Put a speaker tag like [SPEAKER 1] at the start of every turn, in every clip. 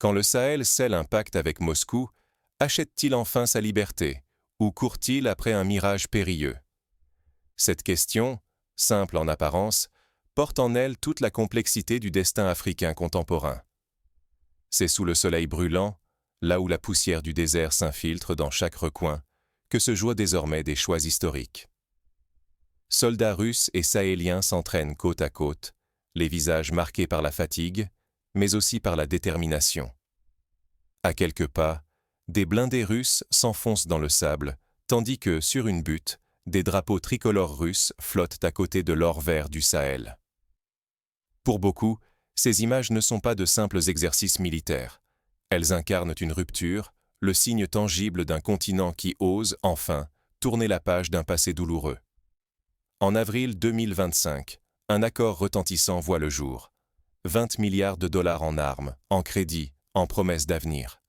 [SPEAKER 1] Quand le Sahel scelle un pacte avec Moscou, achète-t-il enfin sa liberté ou court-il après un mirage périlleux? Cette question, simple en apparence, porte en elle toute la complexité du destin africain contemporain. C'est sous le soleil brûlant, là où la poussière du désert s'infiltre dans chaque recoin, que se jouent désormais des choix historiques. Soldats russes et sahéliens s'entraînent côte à côte, les visages marqués par la fatigue, mais aussi par la détermination. À quelques pas, des blindés russes s'enfoncent dans le sable, tandis que, sur une butte, des drapeaux tricolores russes flottent à côté de l'or vert du Sahel. Pour beaucoup, ces images ne sont pas de simples exercices militaires. Elles incarnent une rupture, le signe tangible d'un continent qui ose, enfin, tourner la page d'un passé douloureux. En avril 2025, un accord retentissant voit le jour. 20 milliards de dollars en armes, en crédit, en promesses d'avenir.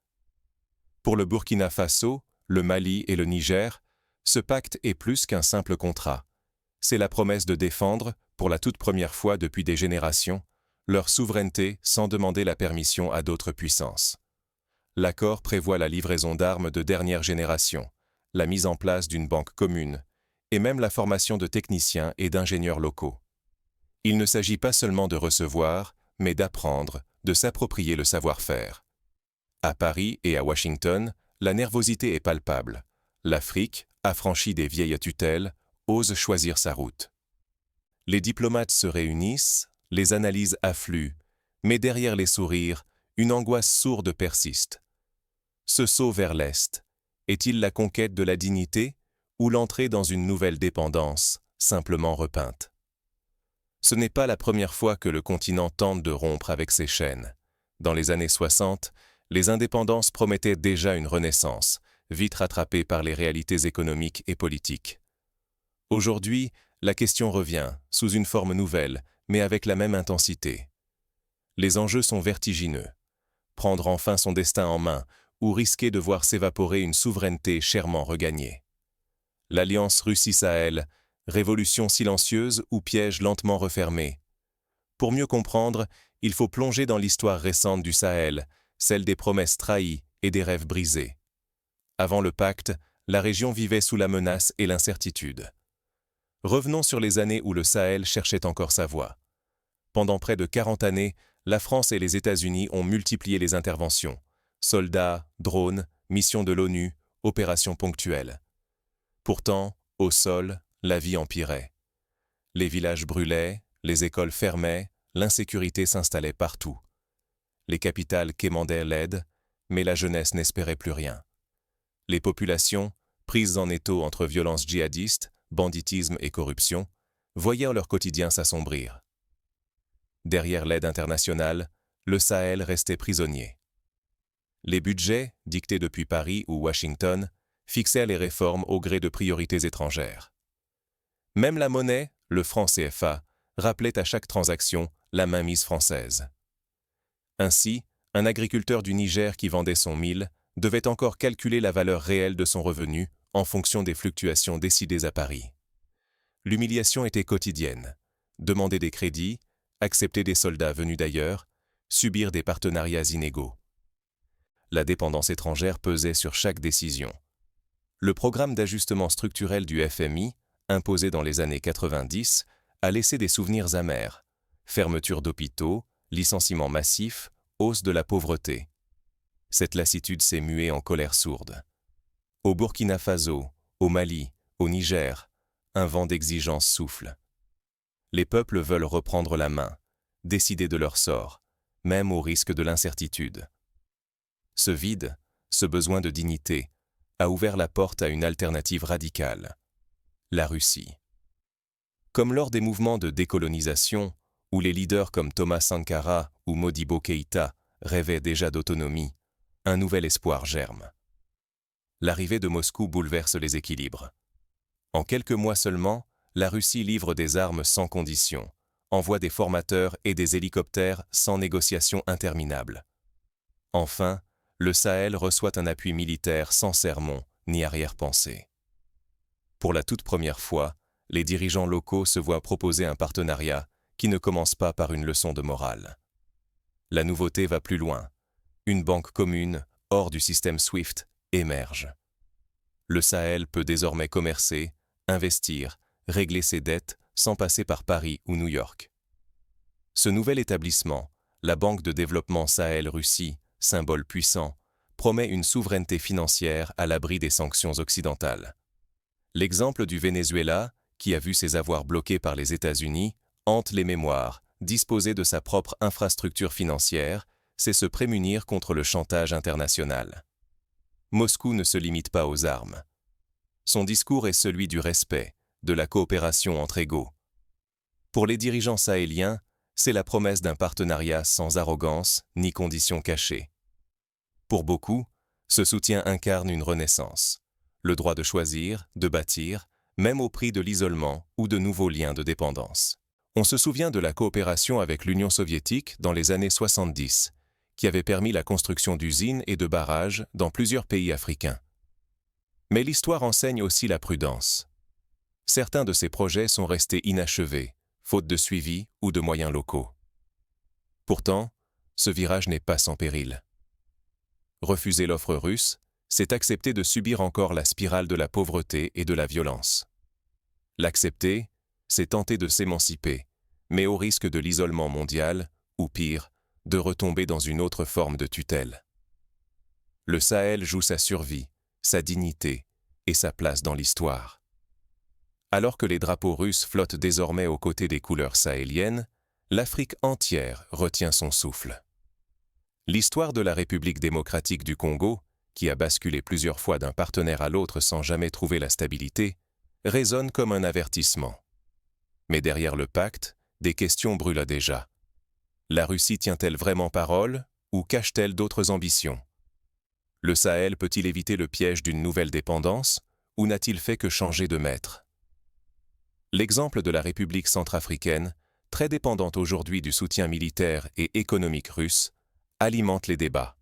[SPEAKER 1] Pour le Burkina Faso, le Mali et le Niger, ce pacte est plus qu'un simple contrat. C'est la promesse de défendre, pour la toute première fois depuis des générations, leur souveraineté sans demander la permission à d'autres puissances. L'accord prévoit la livraison d'armes de dernière génération, la mise en place d'une banque commune, et même la formation de techniciens et d'ingénieurs locaux. Il ne s'agit pas seulement de recevoir, mais d'apprendre, de s'approprier le savoir-faire. À Paris et à Washington, la nervosité est palpable. L'Afrique, affranchie des vieilles tutelles, ose choisir sa route. Les diplomates se réunissent, les analyses affluent, mais derrière les sourires, une angoisse sourde persiste. Ce saut vers l'Est, est-il la conquête de la dignité ou l'entrée dans une nouvelle dépendance, simplement repeinte? Ce n'est pas la première fois que le continent tente de rompre avec ses chaînes. Dans les années 60, les indépendances promettaient déjà une renaissance, vite rattrapée par les réalités économiques et politiques. Aujourd'hui, la question revient, sous une forme nouvelle, mais avec la même intensité. Les enjeux sont vertigineux. Prendre enfin son destin en main, ou risquer de voir s'évaporer une souveraineté chèrement regagnée. L'alliance Russie-Sahel, révolution silencieuse ou piège lentement refermé. Pour mieux comprendre, il faut plonger dans l'histoire récente du Sahel, celle des promesses trahies et des rêves brisés. Avant le pacte, la région vivait sous la menace et l'incertitude. Revenons sur les années où le Sahel cherchait encore sa voie. Pendant près de 40 années, la France et les États-Unis ont multiplié les interventions. Soldats, drones, missions de l'ONU, opérations ponctuelles. Pourtant, au sol, la vie empirait. Les villages brûlaient, les écoles fermaient, l'insécurité s'installait partout. Les capitales quémandaient l'aide, mais la jeunesse n'espérait plus rien. Les populations, prises en étau entre violences djihadistes, banditisme et corruption, voyaient leur quotidien s'assombrir. Derrière l'aide internationale, le Sahel restait prisonnier. Les budgets, dictés depuis Paris ou Washington, fixèrent les réformes au gré de priorités étrangères. Même la monnaie, le franc CFA, rappelait à chaque transaction la mainmise française. Ainsi, un agriculteur du Niger qui vendait son mil devait encore calculer la valeur réelle de son revenu en fonction des fluctuations décidées à Paris. L'humiliation était quotidienne. Demander des crédits, accepter des soldats venus d'ailleurs, subir des partenariats inégaux. La dépendance étrangère pesait sur chaque décision. Le programme d'ajustement structurel du FMI, imposé dans les années 90, a laissé des souvenirs amers. Fermeture d'hôpitaux, licenciements massifs, hausse de la pauvreté. Cette lassitude s'est muée en colère sourde. Au Burkina Faso, au Mali, au Niger, un vent d'exigence souffle. Les peuples veulent reprendre la main, décider de leur sort, même au risque de l'incertitude. Ce vide, ce besoin de dignité, a ouvert la porte à une alternative radicale, la Russie. Comme lors des mouvements de décolonisation, où les leaders comme Thomas Sankara ou Modibo Keïta rêvaient déjà d'autonomie, un nouvel espoir germe. L'arrivée de Moscou bouleverse les équilibres. En quelques mois seulement, la Russie livre des armes sans condition, envoie des formateurs et des hélicoptères sans négociation interminable. Enfin, le Sahel reçoit un appui militaire sans sermon ni arrière-pensée. Pour la toute première fois, les dirigeants locaux se voient proposer un partenariat qui ne commence pas par une leçon de morale. La nouveauté va plus loin. une banque commune, hors du système SWIFT, émerge. Le Sahel peut désormais commercer, investir, régler ses dettes sans passer par Paris ou New York. Ce nouvel établissement, la Banque de développement Sahel-Russie, symbole puissant, promet une souveraineté financière à l'abri des sanctions occidentales. L'exemple du Venezuela, qui a vu ses avoirs bloqués par les États-Unis, hante les mémoires. Disposer de sa propre infrastructure financière, c'est se prémunir contre le chantage international. Moscou ne se limite pas aux armes. Son discours est celui du respect, de la coopération entre égaux. Pour les dirigeants sahéliens, c'est la promesse d'un partenariat sans arrogance ni conditions cachées. Pour beaucoup, ce soutien incarne une renaissance, le droit de choisir, de bâtir, même au prix de l'isolement ou de nouveaux liens de dépendance. On se souvient de la coopération avec l'Union soviétique dans les années 70, qui avait permis la construction d'usines et de barrages dans plusieurs pays africains. Mais l'histoire enseigne aussi la prudence. Certains de ces projets sont restés inachevés, faute de suivi ou de moyens locaux. Pourtant, ce virage n'est pas sans péril. Refuser l'offre russe, c'est accepter de subir encore la spirale de la pauvreté et de la violence. L'accepter, c'est tenter de s'émanciper, mais au risque de l'isolement mondial, ou pire, de retomber dans une autre forme de tutelle. Le Sahel joue sa survie, sa dignité et sa place dans l'histoire. Alors que les drapeaux russes flottent désormais aux côtés des couleurs sahéliennes, l'Afrique entière retient son souffle. L'histoire de la République démocratique du Congo, qui a basculé plusieurs fois d'un partenaire à l'autre sans jamais trouver la stabilité, résonne comme un avertissement. Mais derrière le pacte, des questions brûlent déjà. La Russie tient-elle vraiment parole ou cache-t-elle d'autres ambitions? Le Sahel peut-il éviter le piège d'une nouvelle dépendance ou n'a-t-il fait que changer de maître? L'exemple de la République centrafricaine, très dépendante aujourd'hui du soutien militaire et économique russe, alimente les débats.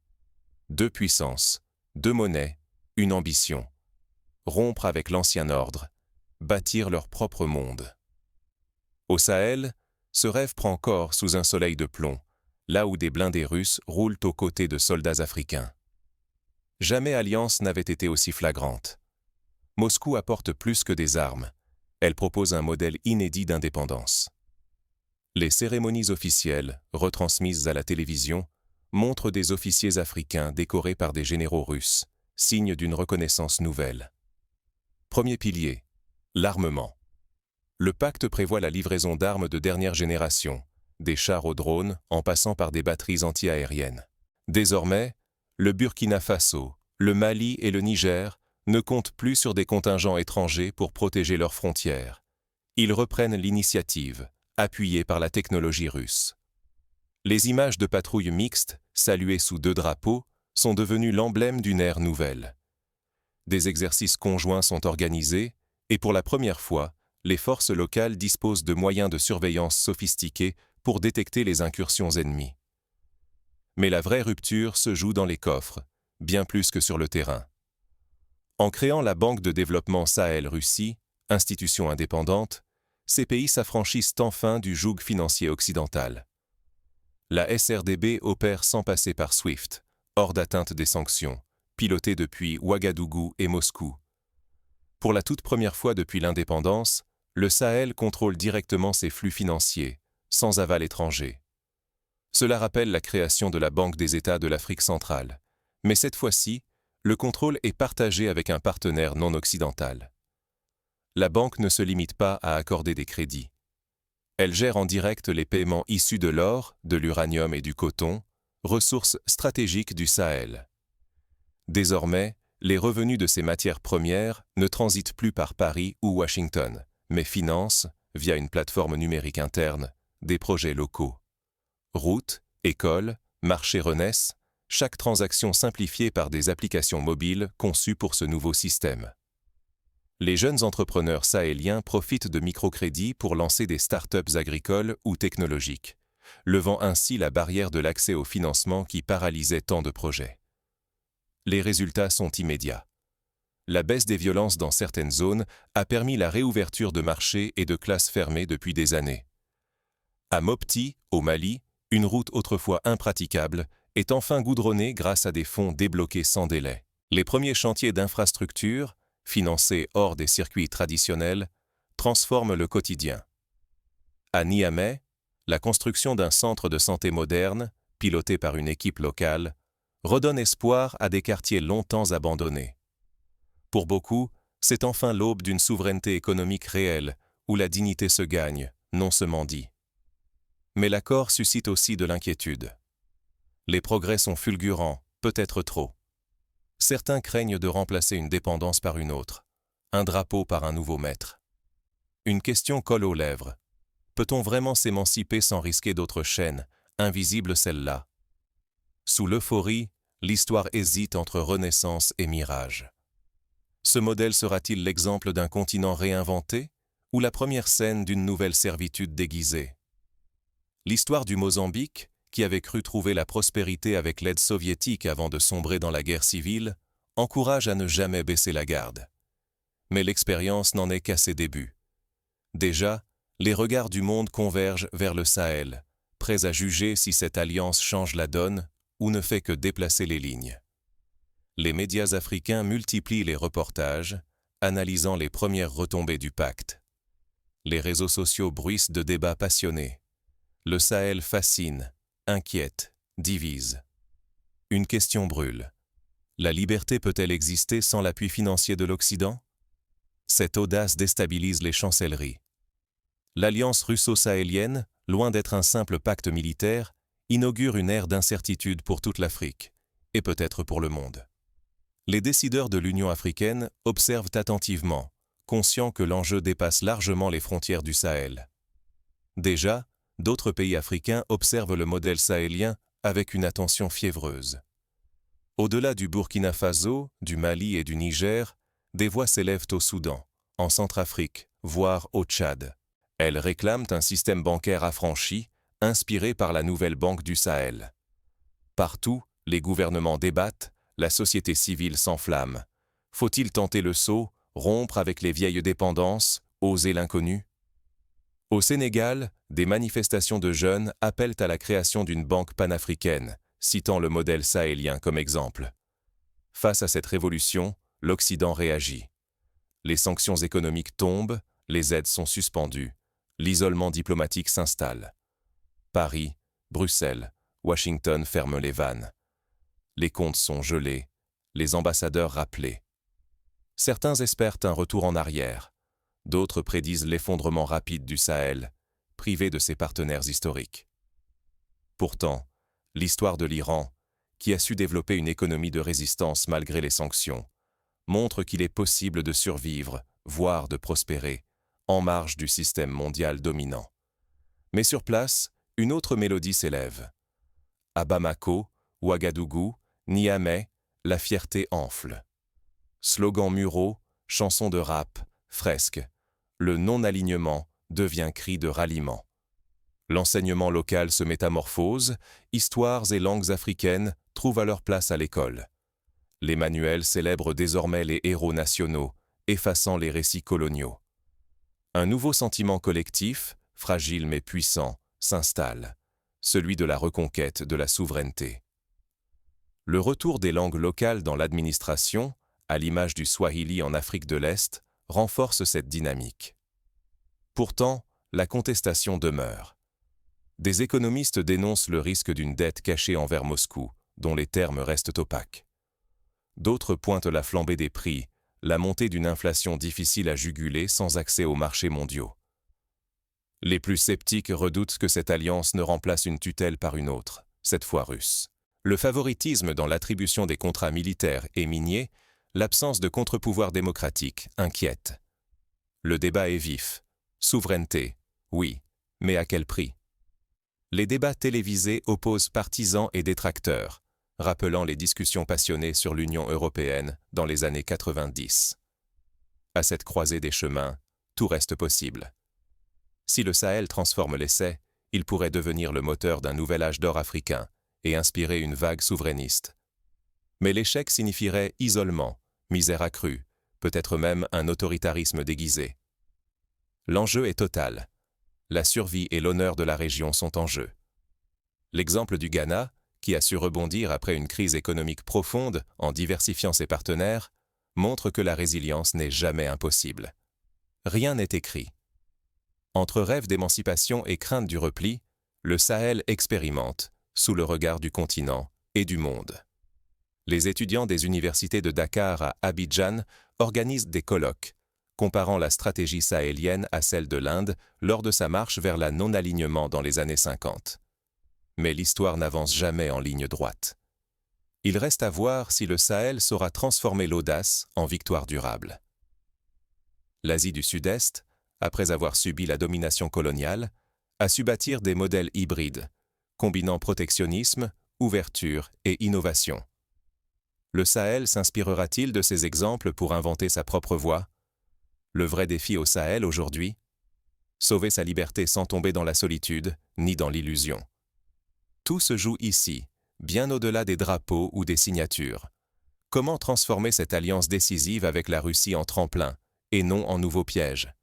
[SPEAKER 1] Deux puissances, deux monnaies, une ambition. Rompre avec l'ancien ordre, bâtir leur propre monde. Au Sahel, ce rêve prend corps sous un soleil de plomb, là où des blindés russes roulent aux côtés de soldats africains. Jamais alliance n'avait été aussi flagrante. Moscou apporte plus que des armes. Elle propose un modèle inédit d'indépendance. Les cérémonies officielles, retransmises à la télévision, montrent des officiers africains décorés par des généraux russes, signe d'une reconnaissance nouvelle. Premier pilier, l'armement. Le pacte prévoit la livraison d'armes de dernière génération, des chars aux drones en passant par des batteries anti-aériennes. Désormais, le Burkina Faso, le Mali et le Niger ne comptent plus sur des contingents étrangers pour protéger leurs frontières. Ils reprennent l'initiative, appuyés par la technologie russe. Les images de patrouilles mixtes, saluées sous deux drapeaux, sont devenues l'emblème d'une ère nouvelle. Des exercices conjoints sont organisés et pour la première fois, les forces locales disposent de moyens de surveillance sophistiqués pour détecter les incursions ennemies. Mais la vraie rupture se joue dans les coffres, bien plus que sur le terrain. En créant la Banque de développement Sahel-Russie, institution indépendante, ces pays s'affranchissent enfin du joug financier occidental. La SRDB opère sans passer par SWIFT, hors d'atteinte des sanctions, pilotée depuis Ouagadougou et Moscou. Pour la toute première fois depuis l'indépendance, le Sahel contrôle directement ses flux financiers, sans aval étranger. Cela rappelle la création de la Banque des États de l'Afrique centrale, mais cette fois-ci, le contrôle est partagé avec un partenaire non occidental. La banque ne se limite pas à accorder des crédits. Elle gère en direct les paiements issus de l'or, de l'uranium et du coton, ressources stratégiques du Sahel. Désormais, les revenus de ces matières premières ne transitent plus par Paris ou Washington, mais financent, via une plateforme numérique interne, des projets locaux. Routes, écoles, marchés renaissent, chaque transaction simplifiée par des applications mobiles conçues pour ce nouveau système. Les jeunes entrepreneurs sahéliens profitent de microcrédits pour lancer des start-up agricoles ou technologiques, levant ainsi la barrière de l'accès au financement qui paralysait tant de projets. Les résultats sont immédiats. La baisse des violences dans certaines zones a permis la réouverture de marchés et de classes fermées depuis des années. À Mopti, au Mali, une route autrefois impraticable est enfin goudronné grâce à des fonds débloqués sans délai. Les premiers chantiers d'infrastructure, financés hors des circuits traditionnels, transforment le quotidien. À Niamey, la construction d'un centre de santé moderne, piloté par une équipe locale, redonne espoir à des quartiers longtemps abandonnés. Pour beaucoup, c'est enfin l'aube d'une souveraineté économique réelle, où la dignité se gagne, non se mendie. Mais l'accord suscite aussi de l'inquiétude. Les progrès sont fulgurants, peut-être trop. Certains craignent de remplacer une dépendance par une autre, un drapeau par un nouveau maître. Une question colle aux lèvres. Peut-on vraiment s'émanciper sans risquer d'autres chaînes, invisibles celles-là? Sous l'euphorie, l'histoire hésite entre renaissance et mirage. Ce modèle sera-t-il l'exemple d'un continent réinventé ou la première scène d'une nouvelle servitude déguisée? L'histoire du Mozambique, qui avait cru trouver la prospérité avec l'aide soviétique avant de sombrer dans la guerre civile, encourage à ne jamais baisser la garde. Mais l'expérience n'en est qu'à ses débuts. Déjà, les regards du monde convergent vers le Sahel, prêts à juger si cette alliance change la donne ou ne fait que déplacer les lignes. Les médias africains multiplient les reportages, analysant les premières retombées du pacte. Les réseaux sociaux bruissent de débats passionnés. Le Sahel fascine, inquiète, divise. Une question brûle. La liberté peut-elle exister sans l'appui financier de l'Occident? Cette audace déstabilise les chancelleries. L'alliance russo-sahélienne, loin d'être un simple pacte militaire, inaugure une ère d'incertitude pour toute l'Afrique, et peut-être pour le monde. Les décideurs de l'Union africaine observent attentivement, conscients que l'enjeu dépasse largement les frontières du Sahel. Déjà, d'autres pays africains observent le modèle sahélien avec une attention fiévreuse. Au-delà du Burkina Faso, du Mali et du Niger, des voix s'élèvent au Soudan, en Centrafrique, voire au Tchad. Elles réclament un système bancaire affranchi, inspiré par la nouvelle banque du Sahel. Partout, les gouvernements débattent, la société civile s'enflamme. Faut-il tenter le saut, rompre avec les vieilles dépendances, oser l'inconnu? Au Sénégal, des manifestations de jeunes appellent à la création d'une banque panafricaine, citant le modèle sahélien comme exemple. Face à cette révolution, l'Occident réagit. Les sanctions économiques tombent, les aides sont suspendues, l'isolement diplomatique s'installe. Paris, Bruxelles, Washington ferment les vannes. Les comptes sont gelés, les ambassadeurs rappelés. Certains espèrent un retour en arrière. D'autres prédisent l'effondrement rapide du Sahel, privé de ses partenaires historiques. Pourtant, l'histoire de l'Iran, qui a su développer une économie de résistance malgré les sanctions, montre qu'il est possible de survivre, voire de prospérer, en marge du système mondial dominant. Mais sur place, une autre mélodie s'élève. À Bamako, Ouagadougou, Niamey, la fierté enfle. Slogans muraux, chansons de rap, fresques. Le non-alignement devient cri de ralliement. L'enseignement local se métamorphose, histoires et langues africaines trouvent leur place à l'école. Les manuels célèbrent désormais les héros nationaux, effaçant les récits coloniaux. Un nouveau sentiment collectif, fragile mais puissant, s'installe, celui de la reconquête de la souveraineté. Le retour des langues locales dans l'administration, à l'image du Swahili en Afrique de l'Est, renforce cette dynamique. Pourtant, la contestation demeure. Des économistes dénoncent le risque d'une dette cachée envers Moscou, dont les termes restent opaques. D'autres pointent la flambée des prix, la montée d'une inflation difficile à juguler sans accès aux marchés mondiaux. Les plus sceptiques redoutent que cette alliance ne remplace une tutelle par une autre, cette fois russe. Le favoritisme dans l'attribution des contrats militaires et miniers, l'absence de contre-pouvoir démocratique inquiète. Le débat est vif. Souveraineté, oui, mais à quel prix? Les débats télévisés opposent partisans et détracteurs, rappelant les discussions passionnées sur l'Union européenne dans les années 90. À cette croisée des chemins, tout reste possible. Si le Sahel transforme l'essai, il pourrait devenir le moteur d'un nouvel âge d'or africain et inspirer une vague souverainiste. Mais l'échec signifierait isolement, misère accrue, peut-être même un autoritarisme déguisé. L'enjeu est total. La survie et l'honneur de la région sont en jeu. L'exemple du Ghana, qui a su rebondir après une crise économique profonde en diversifiant ses partenaires, montre que la résilience n'est jamais impossible. Rien n'est écrit. Entre rêve d'émancipation et crainte du repli, le Sahel expérimente, sous le regard du continent et du monde. Les étudiants des universités de Dakar à Abidjan organisent des colloques, comparant la stratégie sahélienne à celle de l'Inde lors de sa marche vers la non-alignement dans les années 50. Mais l'histoire n'avance jamais en ligne droite. Il reste à voir si le Sahel saura transformer l'audace en victoire durable. L'Asie du Sud-Est, après avoir subi la domination coloniale, a su bâtir des modèles hybrides, combinant protectionnisme, ouverture et innovation. Le Sahel s'inspirera-t-il de ces exemples pour inventer sa propre voie? Le vrai défi au Sahel aujourd'hui? Sauver sa liberté sans tomber dans la solitude ni dans l'illusion. Tout se joue ici, bien au-delà des drapeaux ou des signatures. Comment transformer cette alliance décisive avec la Russie en tremplin, et non en nouveau piège?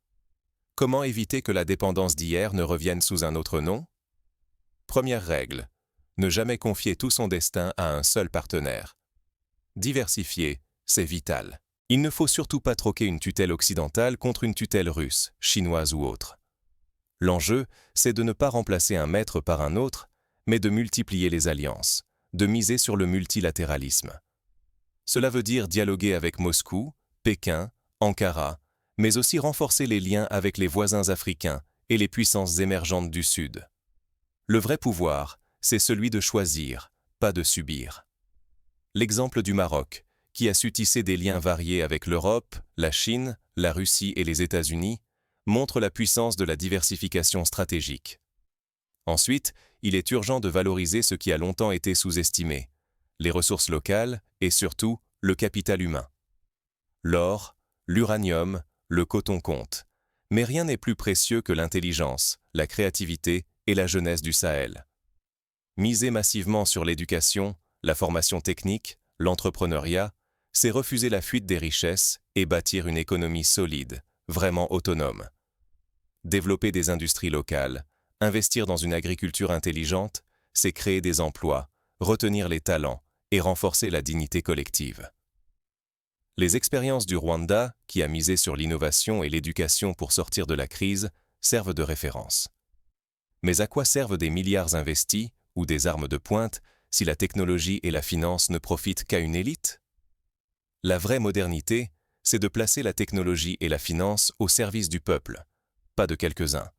[SPEAKER 1] Comment éviter que la dépendance d'hier ne revienne sous un autre nom? Première règle, ne jamais confier tout son destin à un seul partenaire. Diversifier, c'est vital. Il ne faut surtout pas troquer une tutelle occidentale contre une tutelle russe, chinoise ou autre. L'enjeu, c'est de ne pas remplacer un maître par un autre, mais de multiplier les alliances, de miser sur le multilatéralisme. Cela veut dire dialoguer avec Moscou, Pékin, Ankara, mais aussi renforcer les liens avec les voisins africains et les puissances émergentes du Sud. Le vrai pouvoir, c'est celui de choisir, pas de subir. L'exemple du Maroc, qui a su tisser des liens variés avec l'Europe, la Chine, la Russie et les États-Unis, montre la puissance de la diversification stratégique. Ensuite, il est urgent de valoriser ce qui a longtemps été sous-estimé, les ressources locales et surtout le capital humain. L'or, l'uranium, le coton comptent, mais rien n'est plus précieux que l'intelligence, la créativité et la jeunesse du Sahel. Miser massivement sur l'éducation, la formation technique, l'entrepreneuriat, c'est refuser la fuite des richesses et bâtir une économie solide, vraiment autonome. Développer des industries locales, investir dans une agriculture intelligente, c'est créer des emplois, retenir les talents et renforcer la dignité collective. Les expériences du Rwanda, qui a misé sur l'innovation et l'éducation pour sortir de la crise, servent de référence. Mais à quoi servent des milliards investis ou des armes de pointe si la technologie et la finance ne profitent qu'à une élite? La vraie modernité, c'est de placer la technologie et la finance au service du peuple, pas de quelques-uns.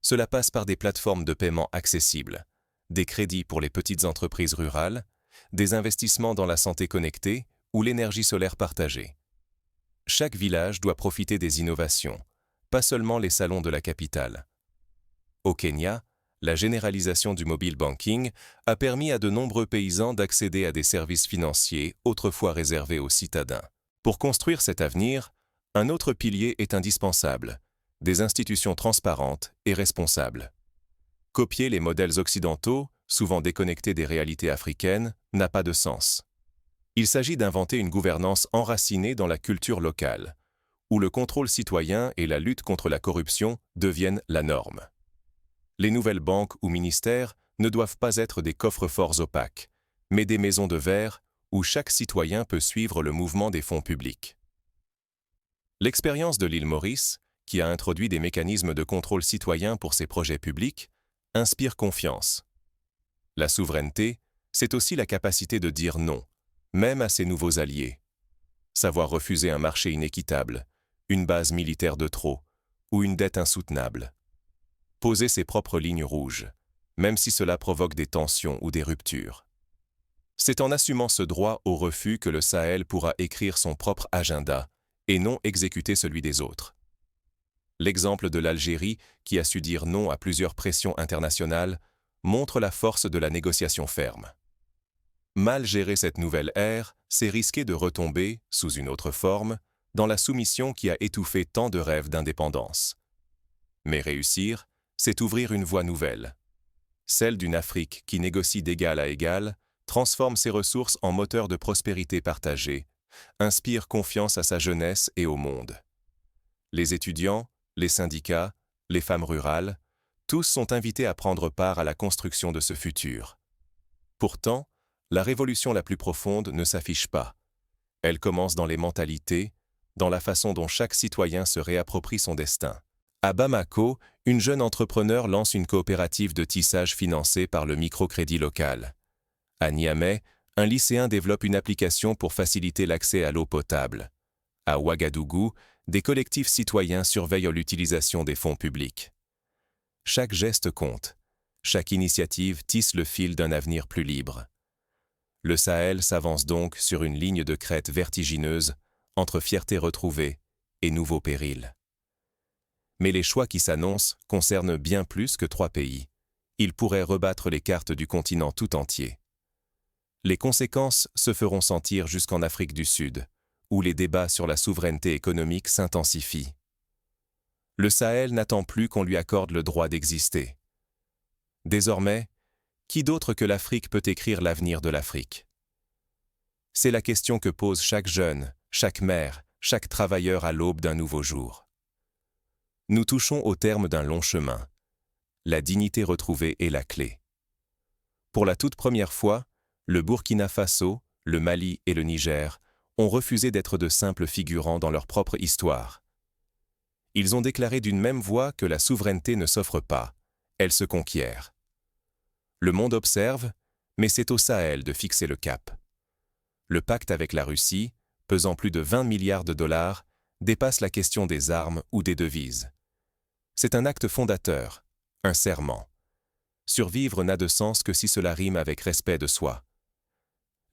[SPEAKER 1] Cela passe par des plateformes de paiement accessibles, des crédits pour les petites entreprises rurales, des investissements dans la santé connectée ou l'énergie solaire partagée. Chaque village doit profiter des innovations, pas seulement les salons de la capitale. Au Kenya, la généralisation du mobile banking a permis à de nombreux paysans d'accéder à des services financiers autrefois réservés aux citadins. Pour construire cet avenir, un autre pilier est indispensable, des institutions transparentes et responsables. Copier les modèles occidentaux, souvent déconnectés des réalités africaines, n'a pas de sens. Il s'agit d'inventer une gouvernance enracinée dans la culture locale, où le contrôle citoyen et la lutte contre la corruption deviennent la norme. Les nouvelles banques ou ministères ne doivent pas être des coffres-forts opaques, mais des maisons de verre où chaque citoyen peut suivre le mouvement des fonds publics. L'expérience de l'île Maurice, qui a introduit des mécanismes de contrôle citoyen pour ses projets publics, inspire confiance. La souveraineté, c'est aussi la capacité de dire non, même à ses nouveaux alliés. Savoir refuser un marché inéquitable, une base militaire de trop ou une dette insoutenable. Poser ses propres lignes rouges, même si cela provoque des tensions ou des ruptures. C'est en assumant ce droit au refus que le Sahel pourra écrire son propre agenda et non exécuter celui des autres. L'exemple de l'Algérie, qui a su dire non à plusieurs pressions internationales, montre la force de la négociation ferme. Mal gérer cette nouvelle ère, c'est risquer de retomber, sous une autre forme, dans la soumission qui a étouffé tant de rêves d'indépendance. Mais réussir, c'est ouvrir une voie nouvelle. Celle d'une Afrique qui négocie d'égal à égal, transforme ses ressources en moteur de prospérité partagée, inspire confiance à sa jeunesse et au monde. Les étudiants, les syndicats, les femmes rurales, tous sont invités à prendre part à la construction de ce futur. Pourtant, la révolution la plus profonde ne s'affiche pas. Elle commence dans les mentalités, dans la façon dont chaque citoyen se réapproprie son destin. À Bamako, une jeune entrepreneur lance une coopérative de tissage financée par le microcrédit local. À Niamey, un lycéen développe une application pour faciliter l'accès à l'eau potable. À Ouagadougou, des collectifs citoyens surveillent l'utilisation des fonds publics. Chaque geste compte. Chaque initiative tisse le fil d'un avenir plus libre. Le Sahel s'avance donc sur une ligne de crête vertigineuse entre fierté retrouvée et nouveaux périls. Mais les choix qui s'annoncent concernent bien plus que 3 pays. Ils pourraient rebattre les cartes du continent tout entier. Les conséquences se feront sentir jusqu'en Afrique du Sud, où les débats sur la souveraineté économique s'intensifient. Le Sahel n'attend plus qu'on lui accorde le droit d'exister. Désormais, qui d'autre que l'Afrique peut écrire l'avenir de l'Afrique? C'est la question que pose chaque jeune, chaque mère, chaque travailleur à l'aube d'un nouveau jour. Nous touchons au terme d'un long chemin. La dignité retrouvée est la clé. Pour la toute première fois, le Burkina Faso, le Mali et le Niger ont refusé d'être de simples figurants dans leur propre histoire. Ils ont déclaré d'une même voix que la souveraineté ne s'offre pas, elle se conquiert. Le monde observe, mais c'est au Sahel de fixer le cap. Le pacte avec la Russie, pesant plus de 20 milliards de dollars, dépasse la question des armes ou des devises. C'est un acte fondateur, un serment. Survivre n'a de sens que si cela rime avec respect de soi.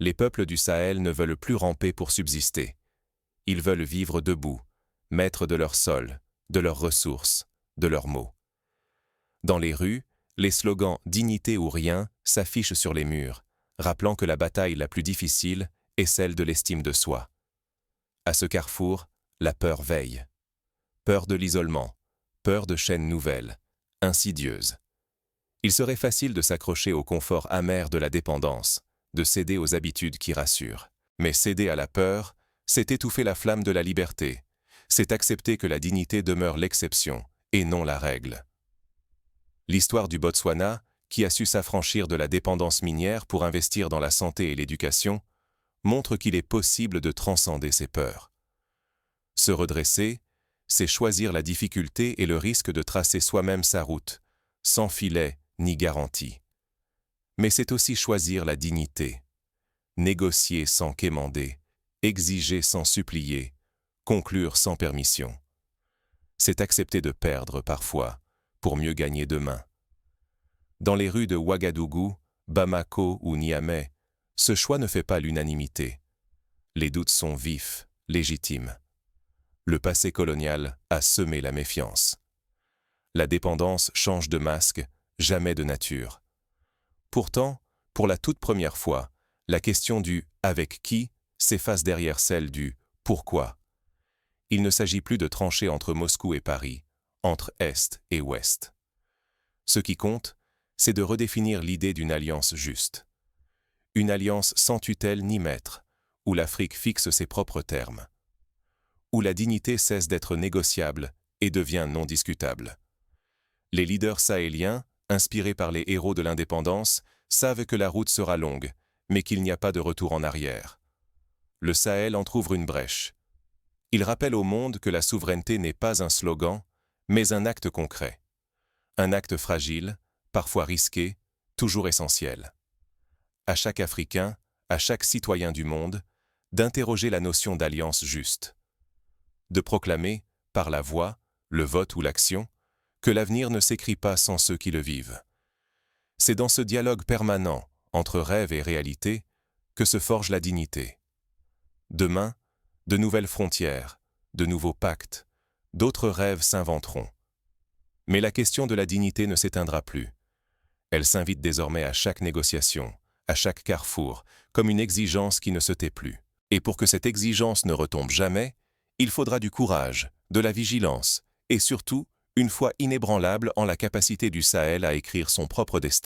[SPEAKER 1] Les peuples du Sahel ne veulent plus ramper pour subsister. Ils veulent vivre debout, maîtres de leur sol, de leurs ressources, de leurs mots. Dans les rues, les slogans « dignité ou rien » s'affichent sur les murs, rappelant que la bataille la plus difficile est celle de l'estime de soi. À ce carrefour, la peur veille. Peur de l'isolement, peur de chaînes nouvelles, insidieuses. Il serait facile de s'accrocher au confort amer de la dépendance, de céder aux habitudes qui rassurent. Mais céder à la peur, c'est étouffer la flamme de la liberté. C'est accepter que la dignité demeure l'exception et non la règle. L'histoire du Botswana, qui a su s'affranchir de la dépendance minière pour investir dans la santé et l'éducation, montre qu'il est possible de transcender ses peurs. Se redresser, c'est choisir la difficulté et le risque de tracer soi-même sa route, sans filet ni garantie. Mais c'est aussi choisir la dignité, négocier sans quémander, exiger sans supplier, conclure sans permission. C'est accepter de perdre parfois, pour mieux gagner demain. Dans les rues de Ouagadougou, Bamako ou Niamey, ce choix ne fait pas l'unanimité. Les doutes sont vifs, légitimes. Le passé colonial a semé la méfiance. La dépendance change de masque, jamais de nature. Pourtant, pour la toute première fois, la question du « avec qui » s'efface derrière celle du « pourquoi ». Il ne s'agit plus de trancher entre Moscou et Paris, entre Est et Ouest. Ce qui compte, c'est de redéfinir l'idée d'une alliance juste. Une alliance sans tutelle ni maître, où l'Afrique fixe ses propres termes. Où la dignité cesse d'être négociable et devient non discutable. Les leaders sahéliens, inspirés par les héros de l'indépendance, savent que la route sera longue, mais qu'il n'y a pas de retour en arrière. Le Sahel entr'ouvre une brèche. Il rappelle au monde que la souveraineté n'est pas un slogan, mais un acte concret. Un acte fragile, parfois risqué, toujours essentiel. À chaque Africain, à chaque citoyen du monde, d'interroger la notion d'alliance juste. De proclamer, par la voix, le vote ou l'action, que l'avenir ne s'écrit pas sans ceux qui le vivent. C'est dans ce dialogue permanent, entre rêve et réalité, que se forge la dignité. Demain, de nouvelles frontières, de nouveaux pactes, d'autres rêves s'inventeront. Mais la question de la dignité ne s'éteindra plus. Elle s'invite désormais à chaque négociation, à chaque carrefour, comme une exigence qui ne se tait plus. Et pour que cette exigence ne retombe jamais, il faudra du courage, de la vigilance, et surtout, une foi inébranlable en la capacité du Sahel à écrire son propre destin.